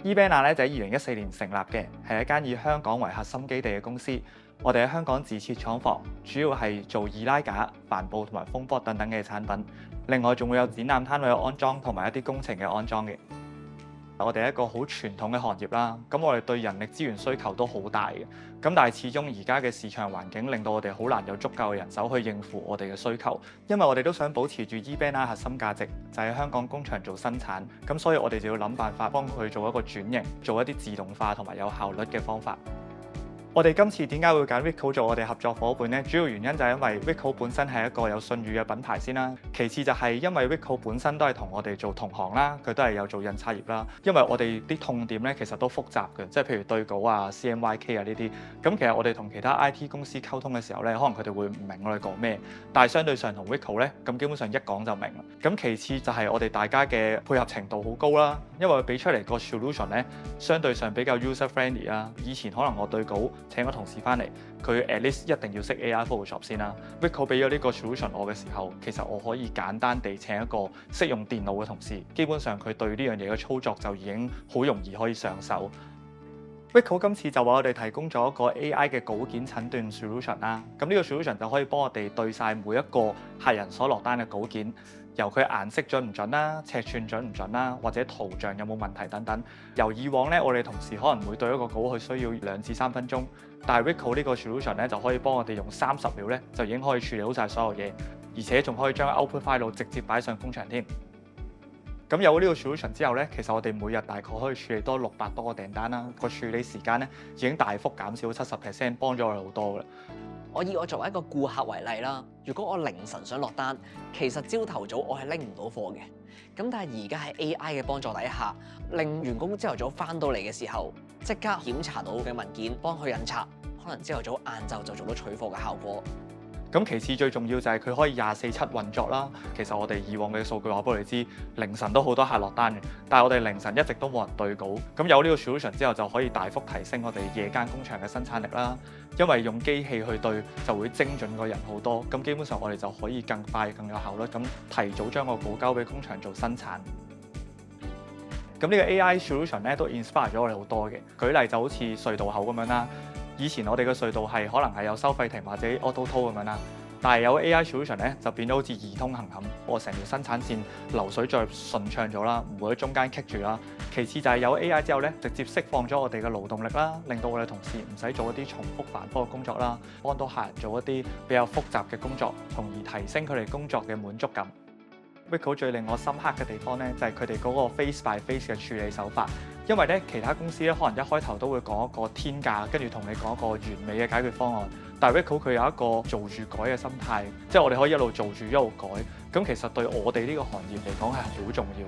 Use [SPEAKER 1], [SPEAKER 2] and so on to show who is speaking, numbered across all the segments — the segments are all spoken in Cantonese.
[SPEAKER 1] eBanner 咧就喺2014年成立嘅，係一間以香港為核心基地嘅公司。我哋喺香港自設廠房，主要係做易拉架、帆布同埋風波等等嘅產品。另外仲會有展覽攤位嘅安裝同埋一啲工程嘅安裝嘅。我哋係一個好傳統嘅行業啦，咁我哋對人力資源需求都好大嘅。咁但係始終而家嘅市場環境令到我哋好難有足夠嘅人手去應付我哋嘅需求，因為我哋都想保持住 eBanner 核心價值，就係香港工場做生產。咁所以我哋就要諗辦法幫佢做一個轉型，做一啲自動化同埋有效率嘅方法。我哋今次點解會揀 Ricoh 做我哋合作伙伴呢？主要原因就係因為 Ricoh 本身係一個有信譽嘅品牌先啦。其次就係因為 Ricoh 本身都係同我哋做同行啦，佢都係有做印刷業啦。因為我哋啲痛點咧其實都複雜嘅，即係譬如對稿啊、CMYK 啊呢啲。咁其實我哋同其他 IT 公司溝通嘅時候咧，可能佢哋會唔明我哋講咩，但係相對上同 Ricoh 咧，咁基本上一講就明啦。咁其次就係我哋大家嘅配合程度好高啦，因為佢俾出嚟個 solution 咧，相對上比較 user friendly 啦。以前可能我對稿請個同事翻嚟，佢 at least 一定要識 AI Photoshop 先啦。Ricoh 俾咗呢個 solution 我嘅時候，其實我可以簡單地請一個識用電腦嘅同事，基本上佢對呢樣嘢嘅操作就已經好容易可以上手。Ricoh 今次就為我哋提供咗一個 AI 嘅稿件診斷 solution 啦。咁呢個 solution 就可以幫我哋對晒每一個客人所落單嘅稿件，由佢顏色準唔準啦、尺寸準唔準啦，或者圖像有冇問題等等。由以往咧，我哋同事可能會對一個稿佢需要2至3分鐘，但係 Ricoh 呢個 solution 咧就可以幫我哋用30秒咧就已經可以處理好晒所有嘢，而且仲可以將 output file 直接擺上工場添。咁有呢個 solution 之後咧，其實我哋每日大概可以處理多600多個訂單啦，個處理時間咧已經大幅減少70%，幫咗我哋好多㗎啦。
[SPEAKER 2] 我以我作為一個顧客為例啦，如果我凌晨想落單，其實朝頭早我係拎唔到貨嘅。咁但係而家喺 AI 嘅幫助底下，令員工朝頭早翻到嚟嘅時候，即刻檢查到嘅文件，幫佢印刷，可能朝頭早晏晝就做到取貨嘅效果。
[SPEAKER 1] 咁其次最重要就係佢可以24/7運作啦。其實我哋以往嘅數據話俾我哋知，凌晨都好多客落單嘅，但係我哋凌晨一直都冇人對稿。咁有呢個 solution 之後，就可以大幅提升我哋夜間工場嘅生產力啦。因為用機器去對就會精準過人好多。咁基本上我哋就可以更快、更有效率咁提早將個稿交俾工場做生產。咁呢個 AI solution 咧都 inspire 咗我哋好多嘅。舉例就好似隧道口咁樣啦。以前我哋嘅隧道係可能係有收費亭或者 auto toll 咁樣啦，但係有 AI solution 咧就變咗好似易通行咁，我成條生產線流水再順暢咗啦，唔會喺中間棘住啦。其次就係有 AI 之後咧，直接釋放咗我哋嘅勞動力啦，令到我哋同事唔使做一啲重複繁複嘅工作啦，幫到客人做一啲比較複雜嘅工作，從而提升佢哋工作嘅滿足感。Ricoh 最令我深刻嘅地方咧，就係佢哋嗰個 face by face 嘅處理手法。因為咧，其他公司咧可能一開頭都會講一個天價，跟住同你講一個完美嘅解決方案。但係 Ricoh 佢有一個做住改嘅心態，即係我哋可以一路做住一路改。咁其實對我哋呢個行業嚟講係好重要。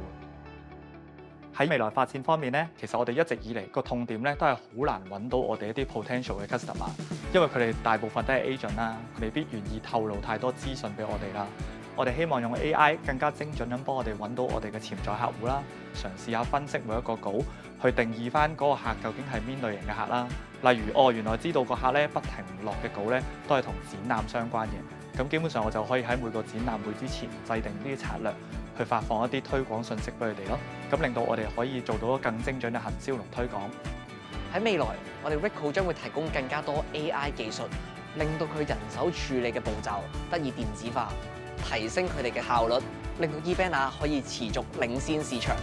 [SPEAKER 1] 喺未來發展方面咧，其實我哋一直以嚟個痛點咧都係好難揾到我哋一啲 potential 嘅 customer， 因為佢哋大部分都係 agent 啦，未必願意透露太多資訊俾我哋啦。我哋希望用 AI 更加精準咁幫我哋揾到我哋嘅潛在客戶啦，嘗試下分析每一個稿，去定義翻嗰個客究竟係邊類型嘅客啦。例如，原來知道個客咧不停落嘅稿咧都係同展覽相關嘅，咁基本上我就可以喺每個展覽會之前制定啲策略，去發放一啲推廣信息俾佢哋咯，咁令到我哋可以做到更精準嘅行銷同推廣。
[SPEAKER 2] 喺未來，我哋 Ricoh 將會提供更加多 AI 技術，令到佢人手處理嘅步驟得以電子化，提升佢哋嘅效率，令到 eBanner 可以持續領先市場。